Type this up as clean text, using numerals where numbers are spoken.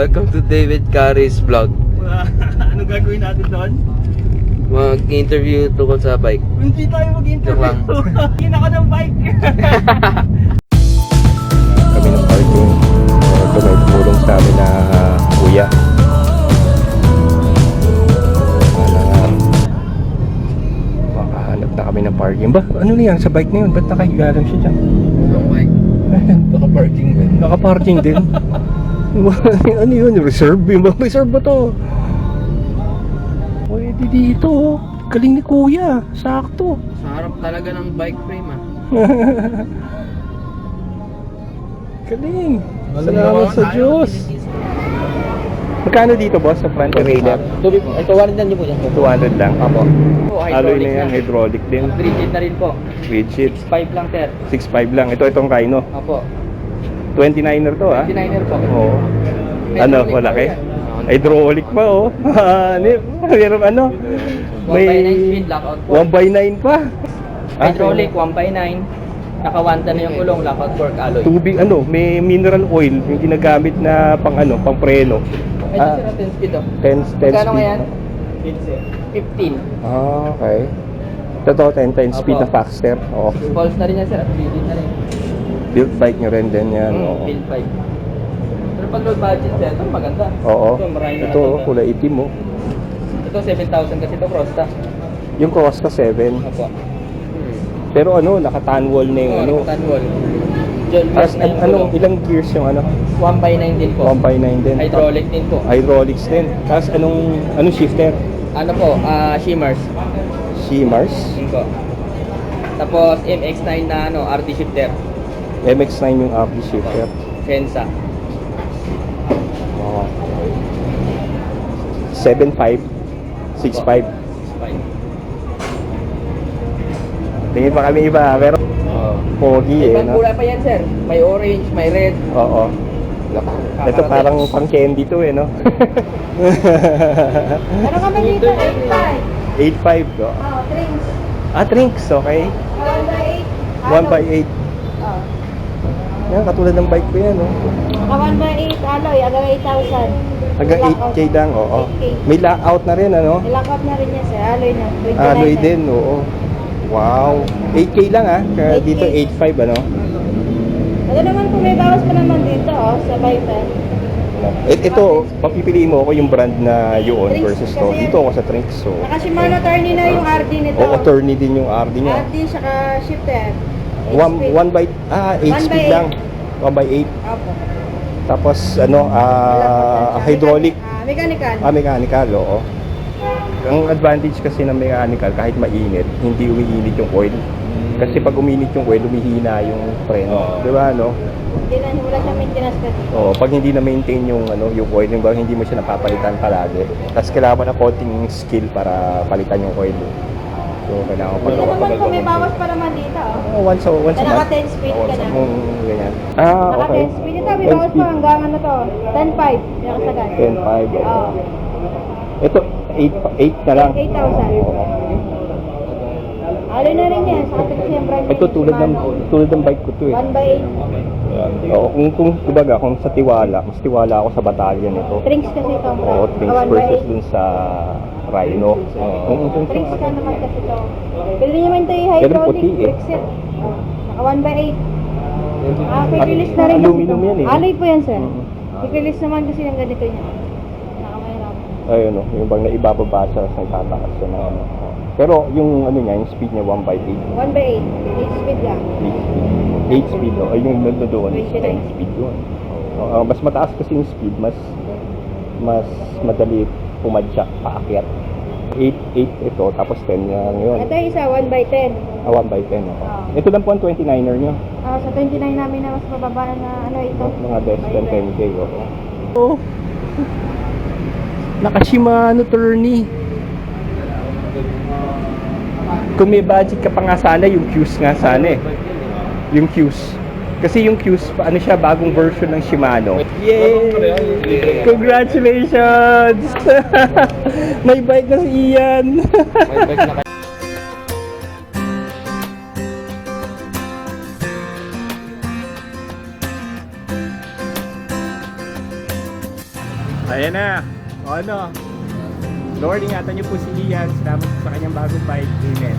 Welcome to David Carey's vlog. Anong gagawin natin doon? Mag-interview tungkol sa bike. Hindi tayo mag-interview. Joke lang. Hindi na ka ng bike. Kami ng parking. Ito may tumulong sa amin na kuya. Makahanap na kami ng parking. Ba, ano na yan sa bike na yun? Ba't nakahiga lang siya dyan? Ang bike. Naka-parking din. Nakaparking din. Ano yun? Reserve? Reserve ba to? Pwede dito. Galing ni kuya. Sakto. Sa harap talaga ng bike frame ah. Galing. Salamat sa Diyos. Magkano dito boss sa front Raider? Ito, 100 niyo po dyan. 200 lang. Apo. Alloy na yan, hydraulic din. Rigid na rin po. Rigid. 5 lang, sir. 6.5 lang. Itong Rhino. Apo. 29er to ah. 29er po. Oo. Ano, malaki? Hydraulic pa oh. Meron ano? 1x9 speed lockout po. 1x9 pa. Hydraulic, 1x9. Nakawanta na yung gulong, lockout fork alloy. Tubig ano, may mineral oil yung ginagamit na pang ano, pang preno. Ito sir, 10 speed oh. 10 speed. Magkano nga yan? 15. Ah, okay. Totoo, 10 speed Opo. na Faxter. Oo. Pulse na rin yan sir, at rigid na rin. Built bike nyo rin din yan. Oo. Build 5. Pero pag low budget sir, ito maganda. Oo. Ito, marami na Ito, natanda. kulay itim mo. Ito 7,000 kasi ito Crosta. Yung Costa 7. Opo. Pero ano, naka-tan wall na yung ano. Tanwol. John As, na yung anong gulong. ilang gears yung ano? 1x9 din po. 1x9 din. Hydraulic din po. Hydraulics din. Tapos anong shifter? Ano po, shimmers. Shimars. Yun po. Tapos MX9 na ano, RD shifter. MX9 yung RD shifter. Sensa. Oo. 7.5 6.5. Tingin pa kami iba, pero pogi eh, Ibang no? kulay pa yan sir. May orange, may red. Oo. Ito parang pang candy to eh, no? Ano kami dito? 8.5. 8.5 to. Drinks. Drinks, okay. 1 by 8. 1 by 8. Yan, katulad ng bike ko yan, no? Naka 1 by 8 alloy, hanggang 8,000. Hanggang 8K lang, oo. 8K. May lockout na rin, ano? Nilakot na rin yan sir, alloy na. 29 Alloy na. din, oo. Wow. 8K lang kaya 8K. dito 8.5, ano? Ano naman kung may bawas pa naman dito, sa Viper. Ito, papipiliin mo ako yung brand na yun Trinks versus kasi to. yan. Dito ako sa Trinks, so. Naka Shimano Tourney na yung RD nito. Oo, attorney din yung RD niya. RD saka shifter. 1 by 8 1 speed by lang. 1 by 8. Opo. Tapos ano, hydraulic. Mechanical. Mechanical, oo. Ang advantage kasi ng mechanical, kahit mainit, hindi umiinit yung oil. Kasi pag uminit yung oil, umihina yung preno. Di ba, no? Hindi na, wala siyang maintenance kasi. Oo, pag hindi na-maintain yung, yung oil, hindi mo siya napapalitan palagi. Tapos kailangan mo ng konting skill para palitan yung oil. So, kailangan mo Hindi naman kung may bawas pa naman dito. once a Naka month. 10 speed ka na. Ganyan. Naka Okay. 10 speed. Ito, may bawas pa hanggang ano to. 10.5. Yung kasagad. 10.5. Oo. Ito, 8 na lang. 8,000. Alloy na rin yan. Saka siyempre. Ito tulad ng bike ko to eh. 1 by Oo, kung kumbaga, kung sa tiwala, mas tiwala ako sa batalyon nito. 8. Drinks kasi ito. Oo, Trinks 1 by versus dun sa Rhino. Drinks ka naman kasi ito. Pwede naman ito yung Pero hydraulic. puti eh. Brake set. Naka 1 by 8. Quick release na rin kasi Aluminum ito. yan eh. Alloy po yan sir. Mhm. Quick release naman kasi ng ganito niya. Nakamayarap. Ayun o, yung bang naibababa siya sa tatakas siya ng ano. Pero yung ano niya, yung speed niya 1 by 8. 1 by 8. 8 speed lang. 8 speed o, ay yung nando doon, 29. 10 speed yun. Mas mataas kasi yung speed, mas madali pumadyak, paakyat. 8 ito, tapos 10 yun. Ito yung isa 1 by 10. 1 by 10 ako. Ito lang po ang 29er nyo. Sa 29 namin na mas mababa na ano ito. Mga less than 10K. Oh. Naka-Shimano Tourney. Kung may budget ka pa nga sana, yung Qs nga sana eh. Yung Qs. Kasi yung Qs, ano siya, bagong version ng Shimano. Yay! Congratulations! May bike na si Ian. May bike na Ayan na. O ano? Lord, ingatan niyo po si Ian. Salamat po sa kanyang bagong bike. Amen.